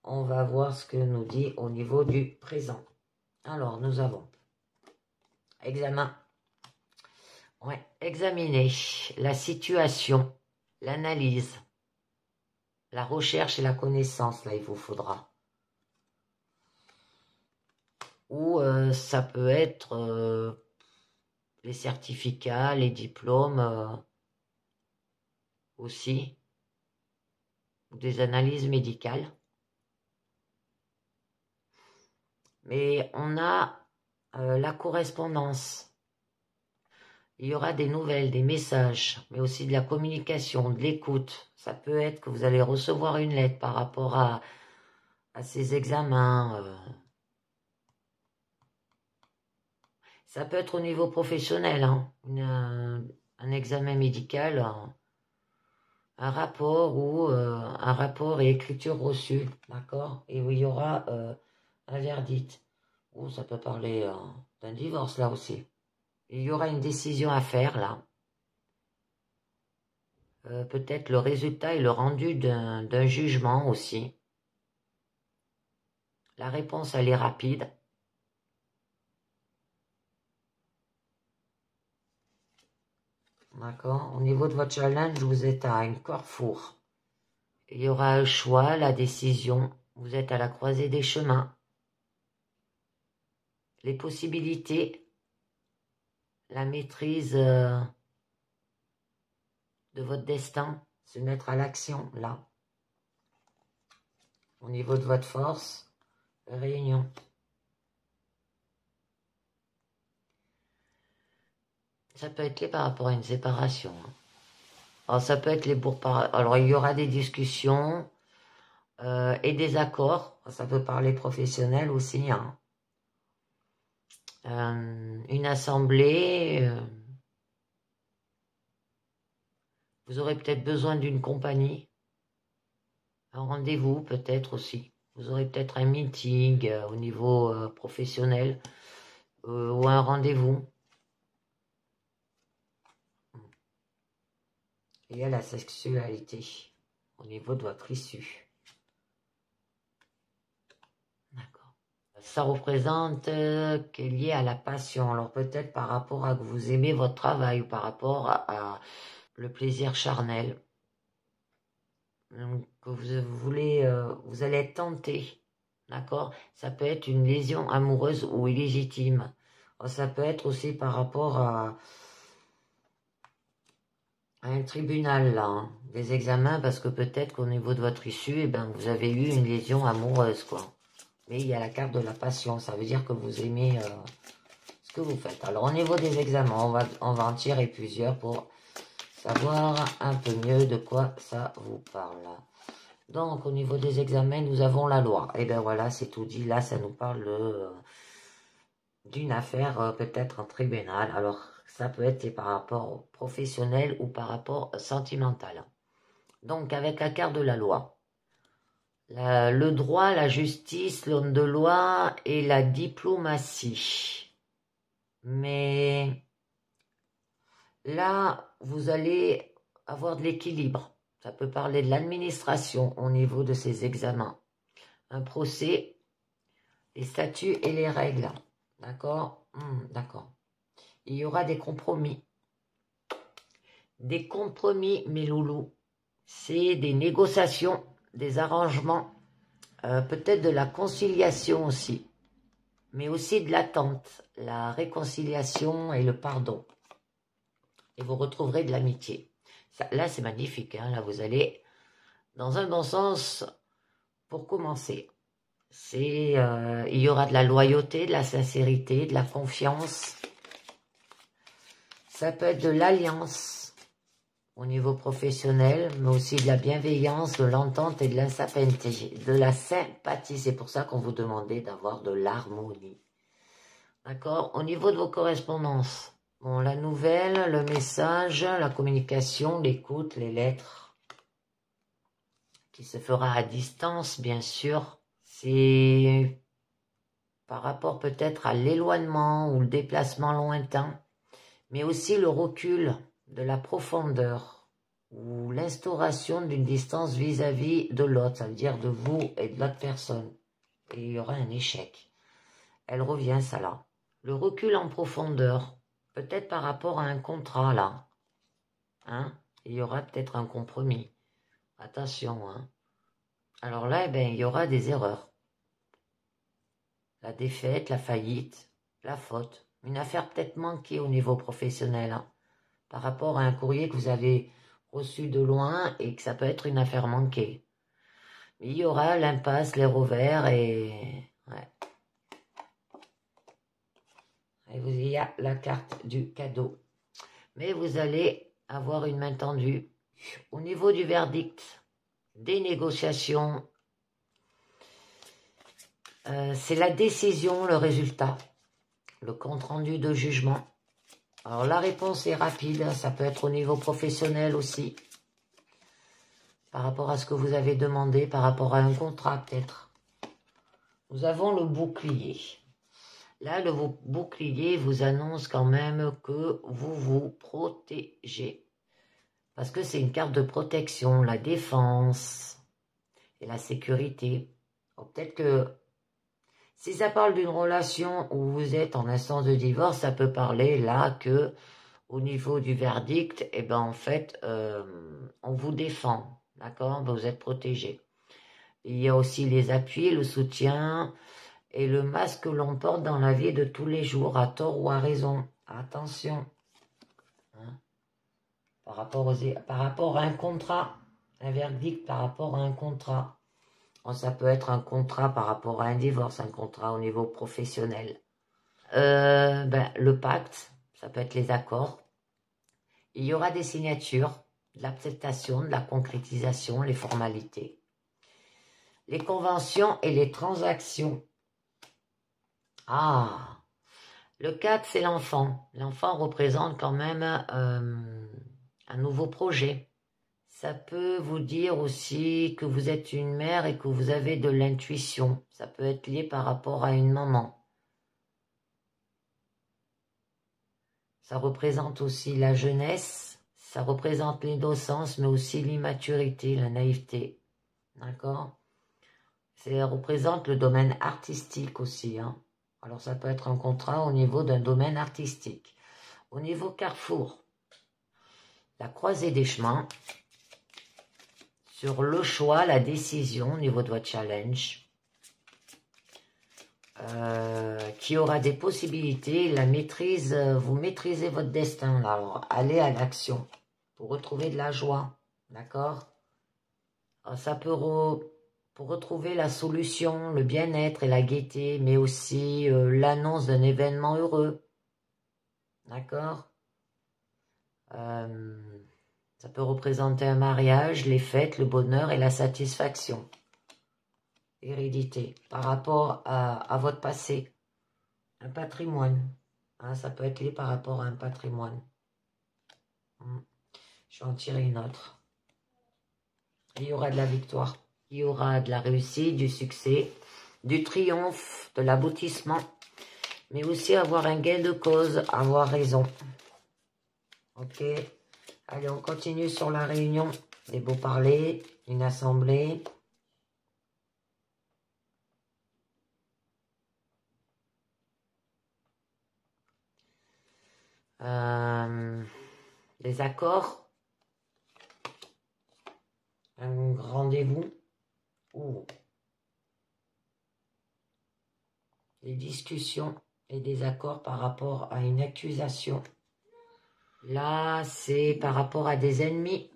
On va voir ce que nous dit au niveau du présent. Alors, nous avons examen. Ouais, examiner la situation, l'analyse, la recherche et la connaissance, là, il vous faudra. Ou ça peut être les certificats, les diplômes aussi, des analyses médicales. Mais on a la correspondance. Il y aura des nouvelles, des messages, mais aussi de la communication, de l'écoute. Ça peut être que vous allez recevoir une lettre par rapport à ces examens. Ça peut être au niveau professionnel, hein. Un examen médical, un rapport ou un rapport et écriture reçue, d'accord? Et où il y aura un verdict. Ou ça peut parler d'un divorce là aussi. Il y aura une décision à faire là. Peut-être le résultat et le rendu d'un jugement aussi. La réponse, elle est rapide. D'accord? Au niveau de votre challenge, vous êtes à une carrefour. Il y aura un choix, la décision. Vous êtes à la croisée des chemins. Les possibilités, la maîtrise de votre destin, se mettre à l'action, là. Au niveau de votre force, réunion. Ça peut être lié par rapport à une séparation. Alors, ça peut être les alors, il y aura des discussions et des accords. Ça peut parler professionnel aussi. Hein. Une assemblée. Vous aurez peut-être besoin d'une compagnie. Un rendez-vous peut-être aussi. Vous aurez peut-être un meeting au niveau professionnel ou un rendez-vous. Il y a la sexualité au niveau de votre issue. D'accord. Ça représente qui est lié à la passion. Alors peut-être par rapport à que vous aimez votre travail ou par rapport à le plaisir charnel. Donc, que vous voulez, vous allez être tenté. D'accord? Ça peut être une lésion amoureuse ou illégitime. Ça peut être aussi par rapport à un tribunal, là, hein, des examens, parce que peut-être qu'au niveau de votre issue, eh ben, vous avez eu une lésion amoureuse, quoi. Mais il y a la carte de la passion, ça veut dire que vous aimez ce que vous faites. Alors, au niveau des examens, on va en tirer plusieurs pour savoir un peu mieux de quoi ça vous parle. Donc, au niveau des examens, nous avons la loi. Et bien voilà, c'est tout dit. Là, ça nous parle d'une affaire, peut-être en tribunal. Alors, ça peut être par rapport professionnel ou par rapport sentimental. Donc, avec la carte de la loi, le droit, la justice, l'homme de loi et la diplomatie. Mais là, vous allez avoir de l'équilibre. Ça peut parler de l'administration au niveau de ces examens. Un procès, les statuts et les règles. D'accord? D'accord. Il y aura des compromis. Des compromis, mes loulous. C'est des négociations, des arrangements, peut-être de la conciliation aussi. Mais aussi de l'attente, la réconciliation et le pardon. Et vous retrouverez de l'amitié. Là, c'est magnifique. Hein, là, vous allez dans un bon sens pour commencer. Il y aura de la loyauté, de la sincérité, de la confiance. Ça peut être de l'alliance au niveau professionnel, mais aussi de la bienveillance, de l'entente et de la sympathie. C'est pour ça qu'on vous demandait d'avoir de l'harmonie. D'accord? Au niveau de vos correspondances, bon, la nouvelle, le message, la communication, l'écoute, les lettres, qui se fera à distance, bien sûr. C'est par rapport peut-être à l'éloignement ou le déplacement lointain, mais aussi le recul de la profondeur ou l'instauration d'une distance vis-à-vis de l'autre, ça veut dire de vous et de l'autre personne. Et il y aura un échec. Elle revient, ça là. Le recul en profondeur, peut-être par rapport à un contrat là. Hein? Il y aura peut-être un compromis. Attention, hein. Alors là, eh ben, il y aura des erreurs. La défaite, la faillite, la faute. Une affaire peut-être manquée au niveau professionnel. Hein, par rapport à un courrier que vous avez reçu de loin et que ça peut être une affaire manquée. Mais il y aura l'impasse, les revers et... Ouais. Et il y a la carte du cadeau. Mais vous allez avoir une main tendue. Au niveau du verdict, des négociations, c'est la décision, le résultat, le compte-rendu de jugement. Alors la réponse est rapide, ça peut être au niveau professionnel aussi. par rapport à ce que vous avez demandé, par rapport à un contrat peut-être. Nous avons le bouclier. Là, le bouclier vous annonce quand même que vous vous protégez. Parce que c'est une carte de protection, la défense et la sécurité. Peut-être que si ça parle d'une relation où vous êtes en instance de divorce, ça peut parler là que au niveau du verdict, eh ben en fait, on vous défend, d'accord? Vous êtes protégé. Il y a aussi les appuis, le soutien et le masque que l'on porte dans la vie de tous les jours, à tort ou à raison. Attention. Hein? Par rapport à un contrat, un verdict par rapport à un contrat. Ça peut être un contrat par rapport à un divorce, un contrat au niveau professionnel. Le pacte, ça peut être les accords. Il y aura des signatures, de l'acceptation, de la concrétisation, les formalités. Les conventions et les transactions. Ah, le 4, c'est l'enfant. L'enfant représente quand même un nouveau projet. Ça peut vous dire aussi que vous êtes une mère et que vous avez de l'intuition. Ça peut être lié par rapport à une maman. Ça représente aussi la jeunesse, ça représente l'innocence, mais aussi l'immaturité, la naïveté. D'accord? Ça représente le domaine artistique aussi. Hein. Alors ça peut être un contrat au niveau d'un domaine artistique. Au niveau carrefour, la croisée des chemins, sur le choix, la décision au niveau de votre challenge, qui aura des possibilités, la maîtrise, vous maîtrisez votre destin. Là. Alors allez à l'action pour retrouver de la joie, d'accord? Ça peut pour retrouver la solution, le bien-être et la gaieté, mais aussi l'annonce d'un événement heureux, d'accord? Ça peut représenter un mariage, les fêtes, le bonheur et la satisfaction. Hérédité, par rapport à votre passé, un patrimoine. Hein, ça peut être lié par rapport à un patrimoine. Je vais en tirer une autre. Il y aura de la victoire. Il y aura de la réussite, du succès, du triomphe, de l'aboutissement, mais aussi avoir un gain de cause, avoir raison. Ok. Allez, on continue sur la réunion des beaux-parlers, une assemblée. Les accords. Un rendez-vous. Les discussions et des accords par rapport à une accusation. Là, c'est par rapport à des ennemis.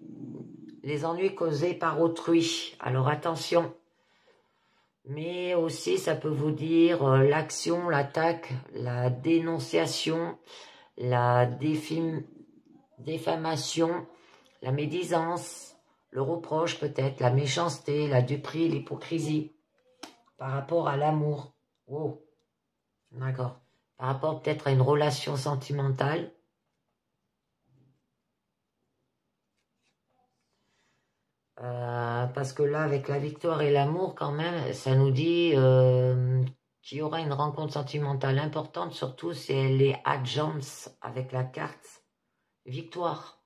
Les ennuis causés par autrui. Alors attention. Mais aussi, ça peut vous dire l'action, l'attaque, la dénonciation, la défamation, la médisance, le reproche peut-être, la méchanceté, la duperie, l'hypocrisie. Par rapport à l'amour. Oh, d'accord. Par rapport peut-être à une relation sentimentale. Parce que là, avec la victoire et l'amour, quand même, ça nous dit qu'il y aura une rencontre sentimentale importante, surtout si elle est adjunct avec la carte victoire.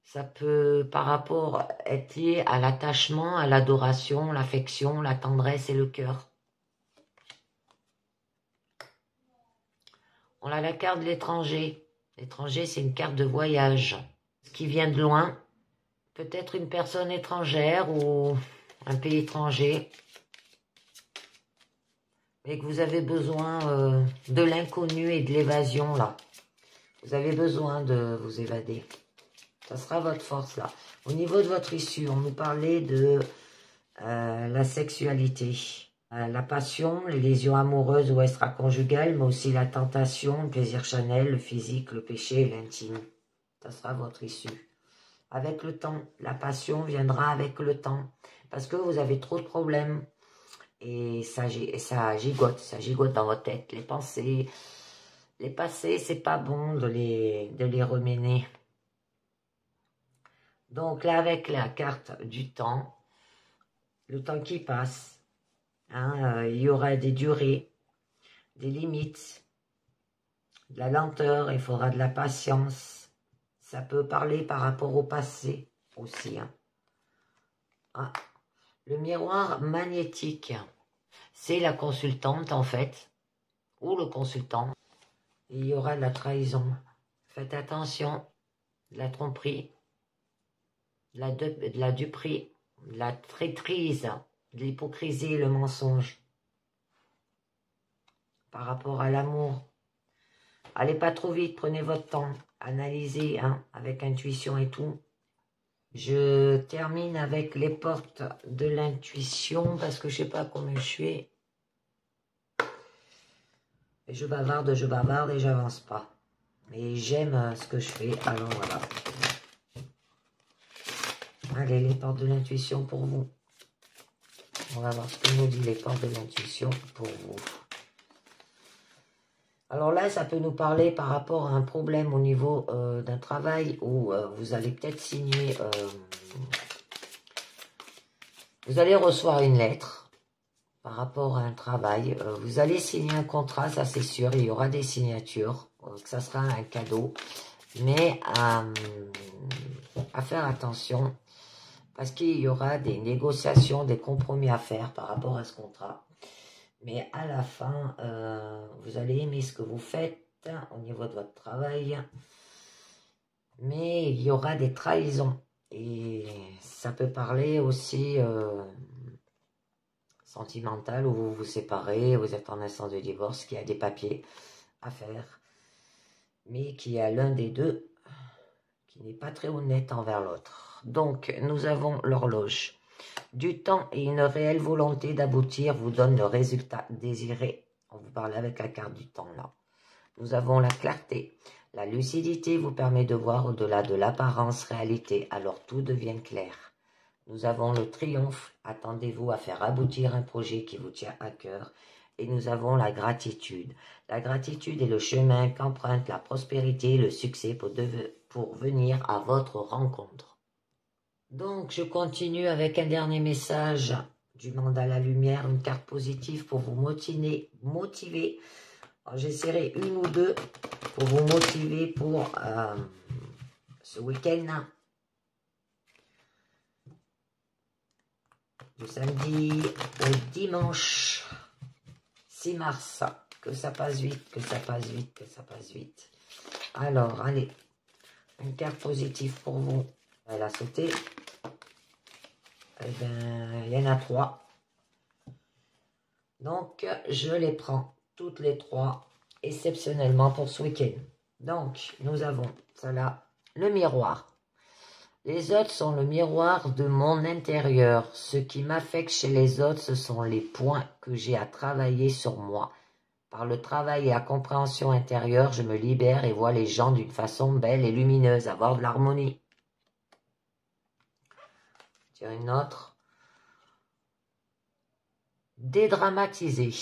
Ça peut, par rapport, être lié à l'attachement, à l'adoration, l'affection, la tendresse et le cœur. On a la carte de l'étranger. L'étranger, c'est une carte de voyage. Ce qui vient de loin. Peut-être une personne étrangère ou un pays étranger, mais que vous avez besoin de l'inconnu et de l'évasion, là. Vous avez besoin de vous évader. Ça sera votre force, là. Au niveau de votre issue, on nous parlait de la sexualité, la passion, les lésions amoureuses ou extra-conjugales, mais aussi la tentation, le plaisir charnel, le physique, le péché et l'intime. Ça sera votre issue. Avec le temps, la passion viendra avec le temps. Parce que vous avez trop de problèmes. Et ça gigote dans votre tête. Les pensées, les passés, c'est pas bon de les reméner. Donc là, avec la carte du temps, le temps qui passe, hein, il y aura des durées, des limites, de la lenteur, il faudra de la patience. Ça peut parler par rapport au passé aussi. Hein. Ah, le miroir magnétique, c'est la consultante en fait, ou le consultant. Il y aura de la trahison. Faites attention, de la tromperie, de la duperie, de la traîtrise, de l'hypocrisie, le mensonge. Par rapport à l'amour, allez pas trop vite, prenez votre temps, analysez hein, avec intuition et tout. Je termine avec les portes de l'intuition parce que je sais pas combien je suis. Et je bavarde et j'avance pas. Et j'aime ce que je fais, alors voilà. Allez, les portes de l'intuition pour vous. On va voir ce que nous dit les portes de l'intuition pour vous. Alors là, ça peut nous parler par rapport à un problème au niveau d'un travail où vous allez peut-être signer... vous allez recevoir une lettre par rapport à un travail. Vous allez signer un contrat, ça c'est sûr. Il y aura des signatures, que ça sera un cadeau. Mais à faire attention, parce qu'il y aura des négociations, des compromis à faire par rapport à ce contrat. Mais à la fin, vous allez aimer ce que vous faites au niveau de votre travail. Mais il y aura des trahisons. Et ça peut parler aussi sentimental, où vous vous séparez, vous êtes en instance de divorce, qu'il y a des papiers à faire. Mais qu'il y a l'un des deux qui n'est pas très honnête envers l'autre. Donc, nous avons l'horloge. Du temps et une réelle volonté d'aboutir vous donne le résultat désiré. On vous parle avec la carte du temps là. Nous avons la clarté. La lucidité vous permet de voir au-delà de l'apparence réalité, alors tout devient clair. Nous avons le triomphe. Attendez-vous à faire aboutir un projet qui vous tient à cœur. Et nous avons la gratitude. La gratitude est le chemin qu'emprunte la prospérité et le succès pour venir à votre rencontre. Donc, je continue avec un dernier message du mandala lumière, une carte positive pour vous motiver. J'essaierai une ou deux pour vous motiver pour ce week-end. Du samedi au dimanche 6 mars. Que ça passe vite, que ça passe vite, que ça passe vite. Alors, allez, une carte positive pour vous. Elle a sauté. Eh bien, il y en a 3. Donc, je les prends toutes les 3 exceptionnellement pour ce week-end. Donc, nous avons cela, le miroir. Les autres sont le miroir de mon intérieur. Ce qui m'affecte chez les autres, ce sont les points que j'ai à travailler sur moi. Par le travail et la compréhension intérieure, je me libère et vois les gens d'une façon belle et lumineuse, avoir de l'harmonie. Tiens, une autre. Dédramatiser.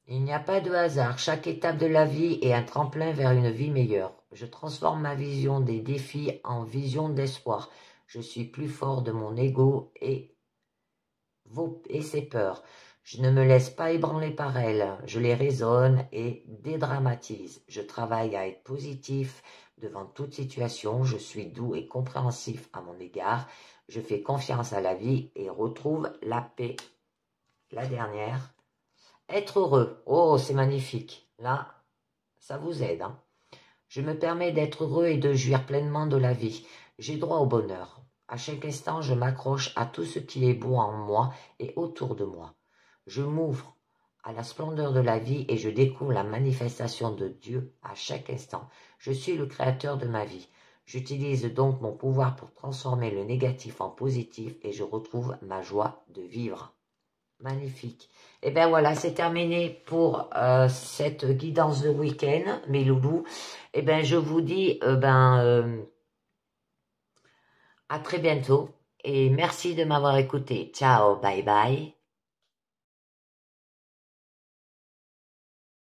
Il n'y a pas de hasard. Chaque étape de la vie est un tremplin vers une vie meilleure. Je transforme ma vision des défis en vision d'espoir. Je suis plus fort de mon ego et ses peurs. Je ne me laisse pas ébranler par elles. Je les raisonne et dédramatise. Je travaille à être positif devant toute situation. Je suis doux et compréhensif à mon égard. Je fais confiance à la vie et retrouve la paix. La dernière. Être heureux. Oh, c'est magnifique. Là, ça vous aide. Hein. Je me permets d'être heureux et de jouir pleinement de la vie. J'ai droit au bonheur. À chaque instant, je m'accroche à tout ce qui est beau en moi et autour de moi. Je m'ouvre à la splendeur de la vie et je découvre la manifestation de Dieu à chaque instant. Je suis le créateur de ma vie. J'utilise donc mon pouvoir pour transformer le négatif en positif et je retrouve ma joie de vivre. Magnifique. Et bien voilà, c'est terminé pour cette guidance de week-end, mes loulous. Et bien je vous dis à très bientôt et merci de m'avoir écouté. Ciao, bye bye.